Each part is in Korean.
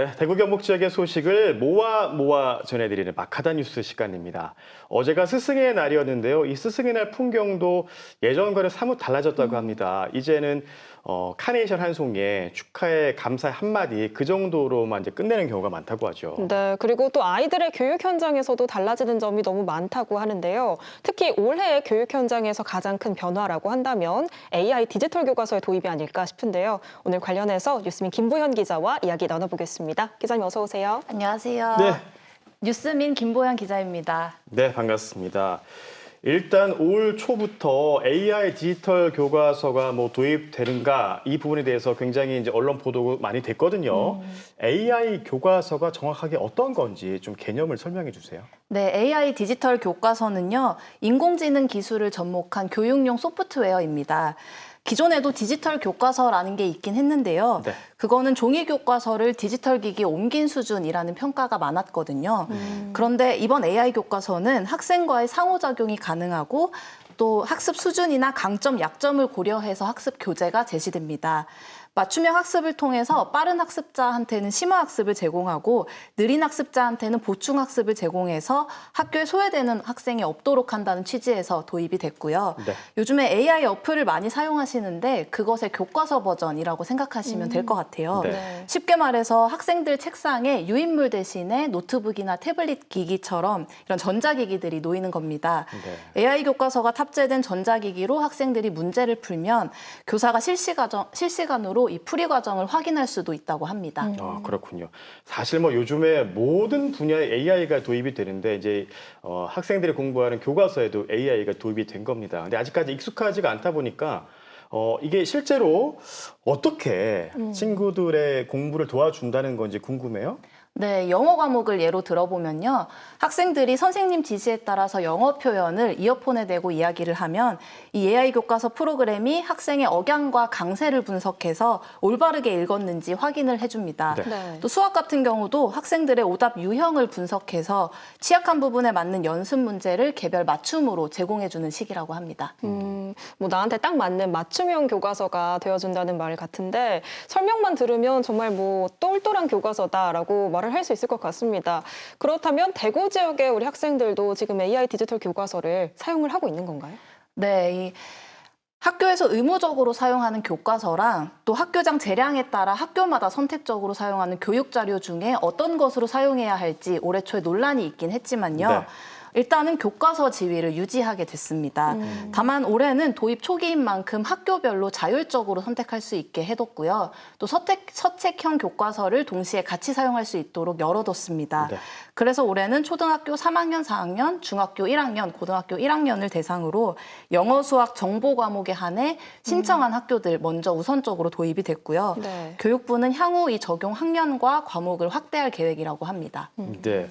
네, 대구 경북 지역의 소식을 모아 전해드리는 마카다 뉴스 시간입니다. 어제가 스승의 날이었는데요. 이 스승의 날 풍경도 예전과는 사뭇 달라졌다고 합니다. 이제는 카네이션 한 송이에 축하의 감사의 한마디 그 정도로만 이제 끝내는 경우가 많다고 하죠. 네, 그리고 또 아이들의 교육 현장에서도 달라지는 점이 너무 많다고 하는데요. 특히 올해 교육 현장에서 가장 큰 변화라고 한다면 AI 디지털 교과서의 도입이 아닐까 싶은데요. 오늘 관련해서 뉴스민 김보현 기자와 이야기 나눠보겠습니다. 기자님 어서 오세요. 안녕하세요. 네. 뉴스민 김보현 기자입니다. 네, 반갑습니다. 일단 올 초부터 AI 디지털 교과서가 도입되는가 이 부분에 대해서 굉장히 이제 언론 보도 많이 됐거든요. AI 교과서가 정확하게 어떤 건지 좀 개념을 설명해 주세요. 네, AI 디지털 교과서는요, 인공지능 기술을 접목한 교육용 소프트웨어입니다. 기존에도 디지털 교과서라는 게 있긴 했는데요. 네. 그거는 종이 교과서를 디지털 기기에 옮긴 수준이라는 평가가 많았거든요. 그런데 이번 AI 교과서는 학생과의 상호작용이 가능하고 또 학습 수준이나 강점, 약점을 고려해서 학습 교재가 제시됩니다. 맞춤형 학습을 통해서 빠른 학습자한테는 심화 학습을 제공하고 느린 학습자한테는 보충 학습을 제공해서 학교에 소외되는 학생이 없도록 한다는 취지에서 도입이 됐고요. 네. 요즘에 AI 어플을 많이 사용하시는데 그것의 교과서 버전이라고 생각하시면 될 것 같아요. 네. 쉽게 말해서 학생들 책상에 유인물 대신에 노트북이나 태블릿 기기처럼 이런 전자기기들이 놓이는 겁니다. 네. AI 교과서가 탑재된 전자기기로 학생들이 문제를 풀면 교사가 실시간으로 이 풀이 과정을 확인할 수도 있다고 합니다. 아, 그렇군요. 사실 요즘에 모든 분야에 AI가 도입이 되는데 이제 학생들이 공부하는 교과서에도 AI가 도입이 된 겁니다. 근데 아직까지 익숙하지가 않다 보니까 이게 실제로 어떻게 친구들의 공부를 도와준다는 건지 궁금해요. 네, 영어 과목을 예로 들어보면요. 학생들이 선생님 지시에 따라서 영어 표현을 이어폰에 대고 이야기를 하면 이 AI 교과서 프로그램이 학생의 억양과 강세를 분석해서 올바르게 읽었는지 확인을 해줍니다. 네. 네. 또 수학 같은 경우도 학생들의 오답 유형을 분석해서 취약한 부분에 맞는 연습 문제를 개별 맞춤으로 제공해주는 식이라고 합니다. 나한테 딱 맞는 맞춤형 교과서가 되어준다는 말 같은데 설명만 들으면 정말 똘똘한 교과서다라고 말을 할 수 있을 것 같습니다. 그렇다면 대구 지역의 우리 학생들도 지금 AI 디지털 교과서를 사용을 하고 있는 건가요? 네, 학교에서 의무적으로 사용하는 교과서랑 또 학교장 재량에 따라 학교마다 선택적으로 사용하는 교육자료 중에 어떤 것으로 사용해야 할지 올해 초에 논란이 있긴 했지만요. 네. 일단은 교과서 지위를 유지하게 됐습니다. 다만 올해는 도입 초기인 만큼 학교별로 자율적으로 선택할 수 있게 해뒀고요. 또 서책형 교과서를 동시에 같이 사용할 수 있도록 열어뒀습니다. 네. 그래서 올해는 초등학교 3학년, 4학년, 중학교 1학년, 고등학교 1학년을 대상으로 영어, 수학, 정보 과목에 한해 신청한 학교들 먼저 우선적으로 도입이 됐고요. 네. 교육부는 향후 이 적용 학년과 과목을 확대할 계획이라고 합니다. 네.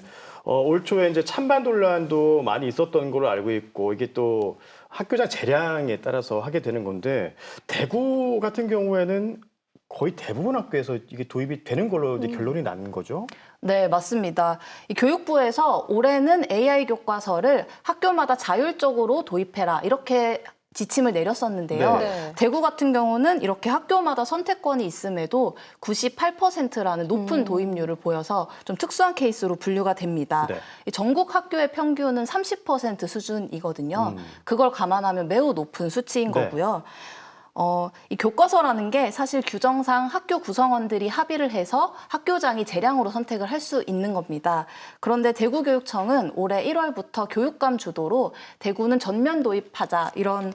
올 초에 이제 찬반 논란도 많이 있었던 걸로 알고 있고 이게 또 학교장 재량에 따라서 하게 되는 건데 대구 같은 경우에는 거의 대부분 학교에서 이게 도입이 되는 걸로 이제 결론이 나는 거죠. 네, 맞습니다. 이 교육부에서 올해는 AI 교과서를 학교마다 자율적으로 도입해라 이렇게 지침을 내렸었는데요. 네. 대구 같은 경우는 이렇게 학교마다 선택권이 있음에도 98%라는 높은 도입률을 보여서 좀 특수한 케이스로 분류가 됩니다. 네. 이 전국 학교의 평균은 30% 수준이거든요. 그걸 감안하면 매우 높은 수치인 네. 거고요. 이 교과서라는 게 사실 규정상 학교 구성원들이 합의를 해서 학교장이 재량으로 선택을 할 수 있는 겁니다. 그런데 대구교육청은 올해 1월부터 교육감 주도로 대구는 전면 도입하자 이런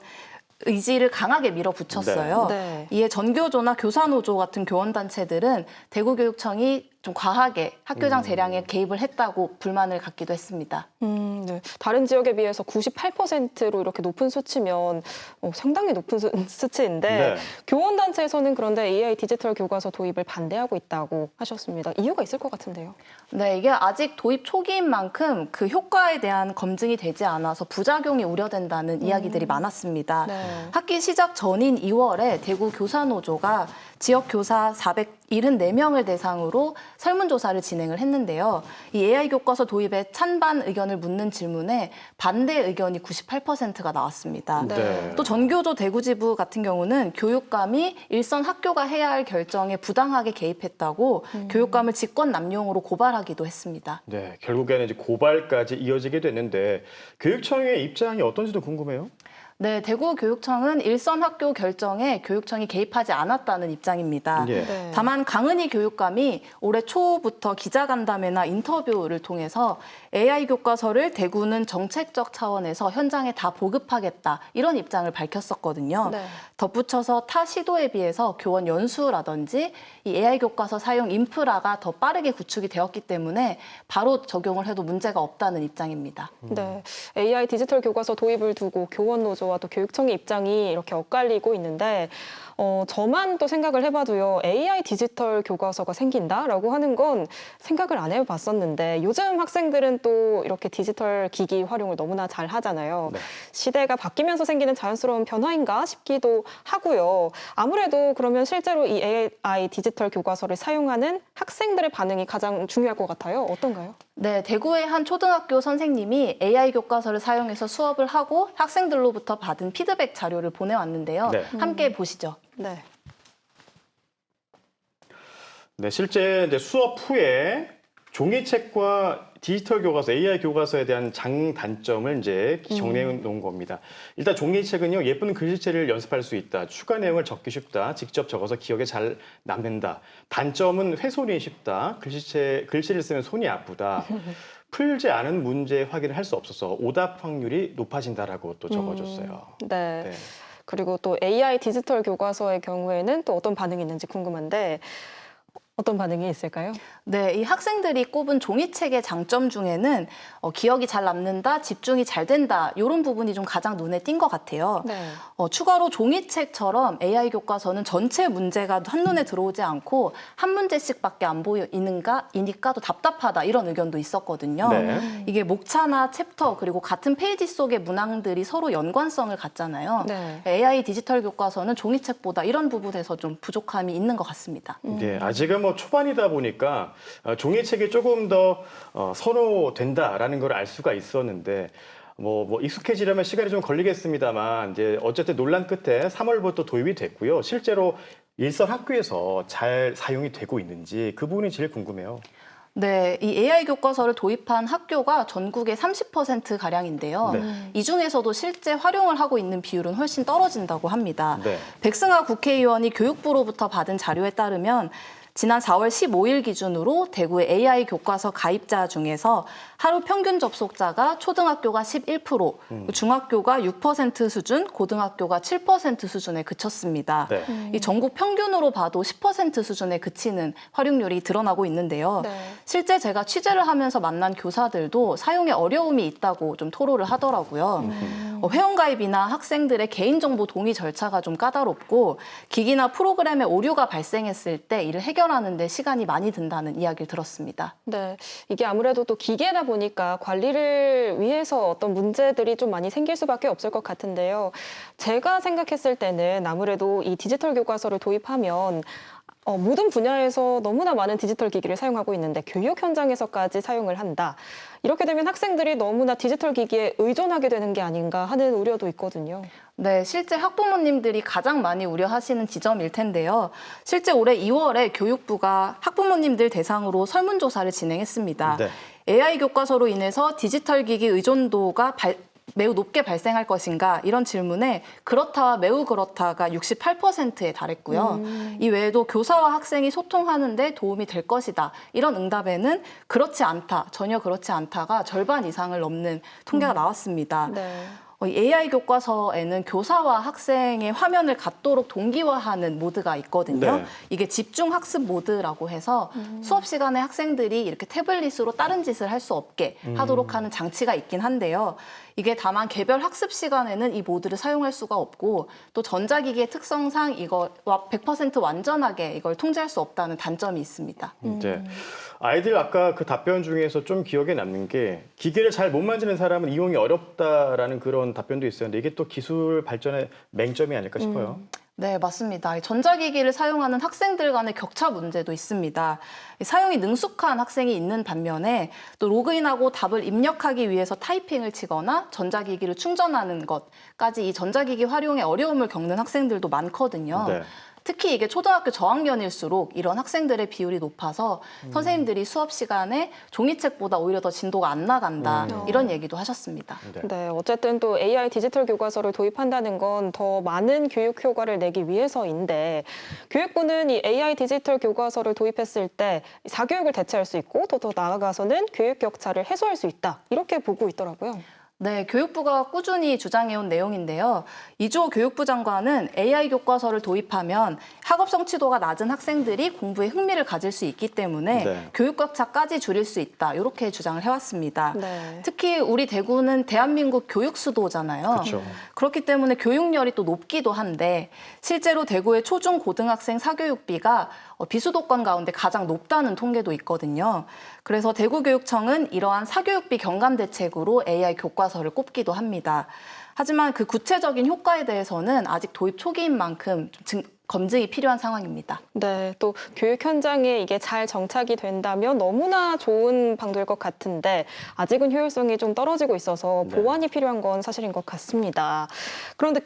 의지를 강하게 밀어붙였어요. 네. 이에 전교조나 교사노조 같은 교원단체들은 대구교육청이 좀 과하게 학교장 재량에 개입을 했다고 불만을 갖기도 했습니다. 네. 다른 지역에 비해서 98%로 이렇게 높은 수치면 상당히 높은 수치인데 네. 교원단체에서는 그런데 AI 디지털 교과서 도입을 반대하고 있다고 하셨습니다. 이유가 있을 것 같은데요. 네, 이게 아직 도입 초기인 만큼 그 효과에 대한 검증이 되지 않아서 부작용이 우려된다는 이야기들이 많았습니다. 네. 학기 시작 전인 2월에 대구 교사노조가 지역 교사 74명을 대상으로 설문조사를 진행을 했는데요. 이 AI 교과서 도입에 찬반 의견을 묻는 질문에 반대 의견이 98%가 나왔습니다. 네. 또 전교조 대구지부 같은 경우는 교육감이 일선 학교가 해야 할 결정에 부당하게 개입했다고 교육감을 직권 남용으로 고발하기도 했습니다. 네, 결국에는 이제 고발까지 이어지게 됐는데 교육청의 입장이 어떤지도 궁금해요. 네, 대구교육청은 일선 학교 결정에 교육청이 개입하지 않았다는 입장입니다. 예. 네. 다만 강은희 교육감이 올해 초부터 기자간담회나 인터뷰를 통해서 AI 교과서를 대구는 정책적 차원에서 현장에 다 보급하겠다 이런 입장을 밝혔었거든요. 네. 덧붙여서 타 시도에 비해서 교원 연수라든지 이 AI 교과서 사용 인프라가 더 빠르게 구축이 되었기 때문에 바로 적용을 해도 문제가 없다는 입장입니다. 네, AI 디지털 교과서 도입을 두고 교원 노조와 또 교육청의 입장이 이렇게 엇갈리고 있는데 저만 또 생각을 해봐도요, AI 디지털 교과서가 생긴다라고 하는 건 생각을 안 해봤었는데 요즘 학생들은 또 이렇게 디지털 기기 활용을 너무나 잘 하잖아요. 네. 시대가 바뀌면서 생기는 자연스러운 변화인가 싶기도 하고요. 아무래도 그러면 실제로 이 AI 디지털 교과서를 사용하는 학생들의 반응이 가장 중요할 것 같아요. 어떤가요? 네, 대구의 한 초등학교 선생님이 AI 교과서를 사용해서 수업을 하고 학생들로부터 받은 피드백 자료를 보내왔는데요. 네. 함께 보시죠. 네. 네, 실제 이제 수업 후에 종이책과 디지털 교과서, AI 교과서에 대한 장단점을 이제 정리해 놓은 겁니다. 일단 종이책은요, 예쁜 글씨체를 연습할 수 있다. 추가 내용을 적기 쉽다. 직접 적어서 기억에 잘 남는다. 단점은 훼손이 쉽다. 글씨를 쓰면 손이 아프다. 풀지 않은 문제 확인을 할 수 없어서 오답 확률이 높아진다라고 또 적어줬어요. 네. 네. 그리고 또 AI 디지털 교과서의 경우에는 또 어떤 반응이 있는지 궁금한데 어떤 반응이 있을까요? 네, 이 학생들이 꼽은 종이책의 장점 중에는 기억이 잘 남는다, 집중이 잘 된다 이런 부분이 좀 가장 눈에 띈 것 같아요. 네. 추가로 종이책처럼 AI 교과서는 전체 문제가 한눈에 들어오지 않고 한 문제씩밖에 안 보이니까 또 답답하다 이런 의견도 있었거든요. 네. 이게 목차나 챕터 그리고 같은 페이지 속의 문항들이 서로 연관성을 갖잖아요. 네. AI 디지털 교과서는 종이책보다 이런 부분에서 좀 부족함이 있는 것 같습니다. 네, 아직은 뭐 초반이다 보니까 종이책이 조금 더 선호된다라는 걸 알 수가 있었는데 뭐 익숙해지려면 시간이 좀 걸리겠습니다만 이제 어쨌든 논란 끝에 3월부터 도입이 됐고요. 실제로 일선 학교에서 잘 사용이 되고 있는지 그 부분이 제일 궁금해요. 네, 이 AI 교과서를 도입한 학교가 전국의 30%가량인데요. 네. 이 중에서도 실제 활용을 하고 있는 비율은 훨씬 떨어진다고 합니다. 네. 백승하 국회의원이 교육부로부터 받은 자료에 따르면 지난 4월 15일 기준으로 대구의 AI 교과서 가입자 중에서 하루 평균 접속자가 초등학교가 11%, 중학교가 6% 수준, 고등학교가 7% 수준에 그쳤습니다. 네. 이 전국 평균으로 봐도 10% 수준에 그치는 활용률이 드러나고 있는데요. 네. 실제 제가 취재를 하면서 만난 교사들도 사용에 어려움이 있다고 좀 토로를 하더라고요. 회원가입이나 학생들의 개인정보 동의 절차가 좀 까다롭고 기기나 프로그램에 오류가 발생했을 때 이를 해결하는 데 시간이 많이 든다는 이야기를 들었습니다. 네, 이게 아무래도 또 기계다 보니까 관리를 위해서 어떤 문제들이 좀 많이 생길 수밖에 없을 것 같은데요. 제가 생각했을 때는 아무래도 이 디지털 교과서를 도입하면 모든 분야에서 너무나 많은 디지털 기기를 사용하고 있는데 교육 현장에서까지 사용을 한다. 이렇게 되면 학생들이 너무나 디지털 기기에 의존하게 되는 게 아닌가 하는 우려도 있거든요. 네, 실제 학부모님들이 가장 많이 우려하시는 지점일 텐데요. 실제 올해 2월에 교육부가 학부모님들 대상으로 설문조사를 진행했습니다. 네. AI 교과서로 인해서 디지털 기기 의존도가 매우 높게 발생할 것인가 이런 질문에 그렇다와 매우 그렇다가 68%에 달했고요. 이 외에도 교사와 학생이 소통하는데 도움이 될 것이다. 이런 응답에는 그렇지 않다, 전혀 그렇지 않다가 절반 이상을 넘는 통계가 나왔습니다. 네. 이 AI 교과서에는 교사와 학생의 화면을 같도록 동기화하는 모드가 있거든요. 네. 이게 집중 학습 모드라고 해서 수업 시간에 학생들이 이렇게 태블릿으로 다른 짓을 할 수 없게 하도록 하는 장치가 있긴 한데요. 이게 다만 개별 학습 시간에는 이 모드를 사용할 수가 없고 또 전자기기의 특성상 이거와 100% 완전하게 이걸 통제할 수 없다는 단점이 있습니다. 이제 아이들 아까 그 답변 중에서 좀 기억에 남는 게 기계를 잘 못 만지는 사람은 이용이 어렵다라는 그런 답변도 있었는데 이게 또 기술 발전의 맹점이 아닐까 싶어요. 네, 맞습니다. 이 전자기기를 사용하는 학생들 간의 격차 문제도 있습니다. 이 사용이 능숙한 학생이 있는 반면에 또 로그인하고 답을 입력하기 위해서 타이핑을 치거나 전자기기를 충전하는 것까지 이 전자기기 활용에 어려움을 겪는 학생들도 많거든요. 네. 특히 이게 초등학교 저학년일수록 이런 학생들의 비율이 높아서 선생님들이 수업 시간에 종이책보다 오히려 더 진도가 안 나간다 이런 얘기도 하셨습니다. 네. 네, 어쨌든 또 AI 디지털 교과서를 도입한다는 건 더 많은 교육 효과를 내기 위해서인데 교육부는 이 AI 디지털 교과서를 도입했을 때 사교육을 대체할 수 있고 더 나아가서는 교육 격차를 해소할 수 있다 이렇게 보고 있더라고요. 네, 교육부가 꾸준히 주장해온 내용인데요. 이주호 교육부 장관은 AI 교과서를 도입하면 학업 성취도가 낮은 학생들이 공부에 흥미를 가질 수 있기 때문에 네. 교육 격차까지 줄일 수 있다 이렇게 주장을 해왔습니다. 네. 특히 우리 대구는 대한민국 교육 수도잖아요. 그렇죠. 그렇기 때문에 교육열이 또 높기도 한데 실제로 대구의 초중 고등학생 사교육비가 비수도권 가운데 가장 높다는 통계도 있거든요. 그래서 대구교육청은 이러한 사교육비 경감 대책으로 AI 교과서를 꼽기도 합니다. 하지만 그 구체적인 효과에 대해서는 아직 도입 초기인 만큼 좀 검증이 필요한 상황입니다. 네, 또 교육 현장에 이게 잘 정착이 된다면 너무나 좋은 방도일 것 같은데 아직은 효율성이 좀 떨어지고 있어서 네. 보완이 필요한 건 사실인 것 같습니다. 그런데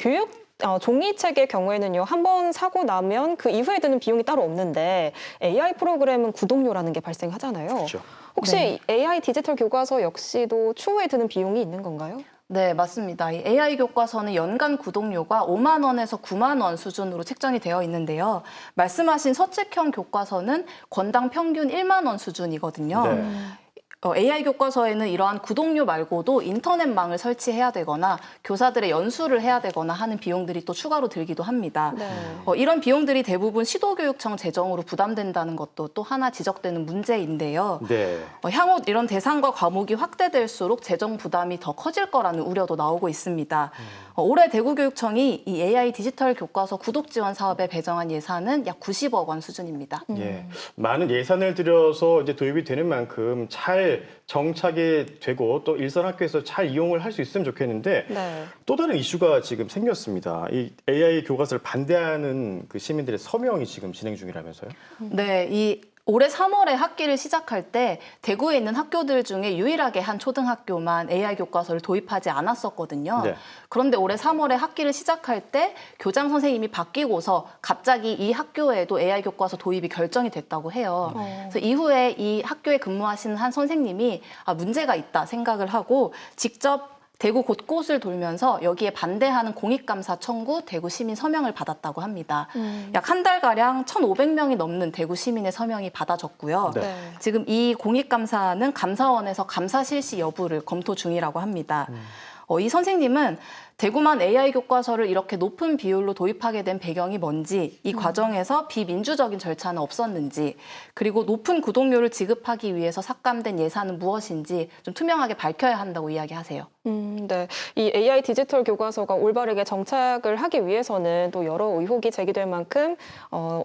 종이책의 경우에는요, 한 번 사고 나면 그 이후에 드는 비용이 따로 없는데 AI 프로그램은 구독료라는 게 발생하잖아요. 그렇죠. 혹시 네. AI 디지털 교과서 역시도 추후에 드는 비용이 있는 건가요? 네, 맞습니다. 이 AI 교과서는 연간 구독료가 5만 원에서 9만 원 수준으로 책정이 되어 있는데요. 말씀하신 서책형 교과서는 권당 평균 1만 원 수준이거든요. 네. AI 교과서에는 이러한 구독료 말고도 인터넷망을 설치해야 되거나 교사들의 연수를 해야 되거나 하는 비용들이 또 추가로 들기도 합니다. 네. 이런 비용들이 대부분 시도교육청 재정으로 부담된다는 것도 또 하나 지적되는 문제인데요. 네. 향후 이런 대상과 과목이 확대될수록 재정 부담이 더 커질 거라는 우려도 나오고 있습니다. 올해 대구교육청이 이 AI 디지털 교과서 구독 지원 사업에 배정한 예산은 약 90억 원 수준입니다. 예, 많은 예산을 들여서 이제 도입이 되는 만큼 잘 정착이 되고 또 일선 학교에서 잘 이용을 할 수 있으면 좋겠는데 네. 또 다른 이슈가 지금 생겼습니다. 이 AI 교과서를 반대하는 그 시민들의 서명이 지금 진행 중이라면서요? 네, 이 올해 3월에 학기를 시작할 때 대구에 있는 학교들 중에 유일하게 한 초등학교만 AI 교과서를 도입하지 않았었거든요. 네. 그런데 올해 3월에 학기를 시작할 때 교장 선생님이 바뀌고서 갑자기 이 학교에도 AI 교과서 도입이 결정이 됐다고 해요. 그래서 이후에 이 학교에 근무하시는 한 선생님이 문제가 있다 생각을 하고 직접 대구 곳곳을 돌면서 여기에 반대하는 공익감사 청구 대구 시민 서명을 받았다고 합니다. 약 한 달가량 1,500명이 넘는 대구 시민의 서명이 받아졌고요. 네. 네. 지금 이 공익감사는 감사원에서 감사 실시 여부를 검토 중이라고 합니다. 이 선생님은 대구만 AI 교과서를 이렇게 높은 비율로 도입하게 된 배경이 뭔지, 이 과정에서 비민주적인 절차는 없었는지, 그리고 높은 구독료를 지급하기 위해서 삭감된 예산은 무엇인지 좀 투명하게 밝혀야 한다고 이야기하세요. 네. 이 AI 디지털 교과서가 올바르게 정착을 하기 위해서는 또 여러 의혹이 제기될 만큼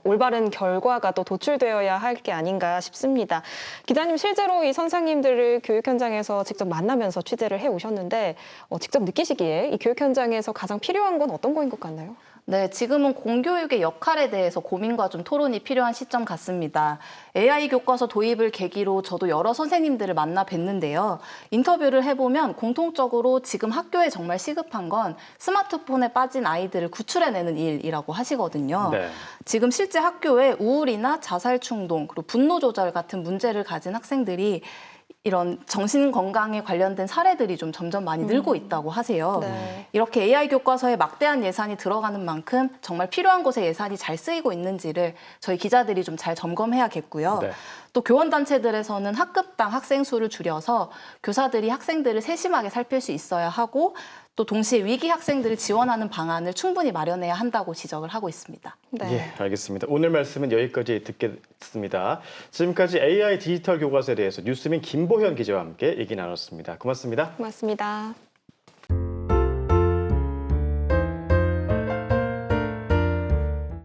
올바른 결과가 또 도출되어야 할 게 아닌가 싶습니다. 기자님, 실제로 이 선생님들을 교육 현장에서 직접 만나면서 취재를 해 오셨는데 직접 느끼시기에 이 교육 현장에서 가장 필요한 건 어떤 거인 것 같나요? 네, 지금은 공교육의 역할에 대해서 고민과 좀 토론이 필요한 시점 같습니다. AI 교과서 도입을 계기로 저도 여러 선생님들을 만나 뵀는데요. 인터뷰를 해보면 공통적으로 지금 학교에 정말 시급한 건 스마트폰에 빠진 아이들을 구출해내는 일이라고 하시거든요. 네. 지금 실제 학교에 우울이나 자살 충동, 그리고 분노 조절 같은 문제를 가진 학생들이 이런 정신 건강에 관련된 사례들이 좀 점점 많이 늘고 있다고 하세요. 네. 이렇게 AI 교과서에 막대한 예산이 들어가는 만큼 정말 필요한 곳에 예산이 잘 쓰이고 있는지를 저희 기자들이 좀 잘 점검해야겠고요. 네. 또 교원단체들에서는 학급당 학생 수를 줄여서 교사들이 학생들을 세심하게 살필 수 있어야 하고 또 동시에 위기 학생들을 지원하는 방안을 충분히 마련해야 한다고 지적을 하고 있습니다. 네. 예, 알겠습니다. 오늘 말씀은 여기까지 듣겠습니다. 지금까지 AI 디지털 교과서에 대해서 뉴스민 김보현 기자와 함께 얘기 나눴습니다. 고맙습니다. 고맙습니다.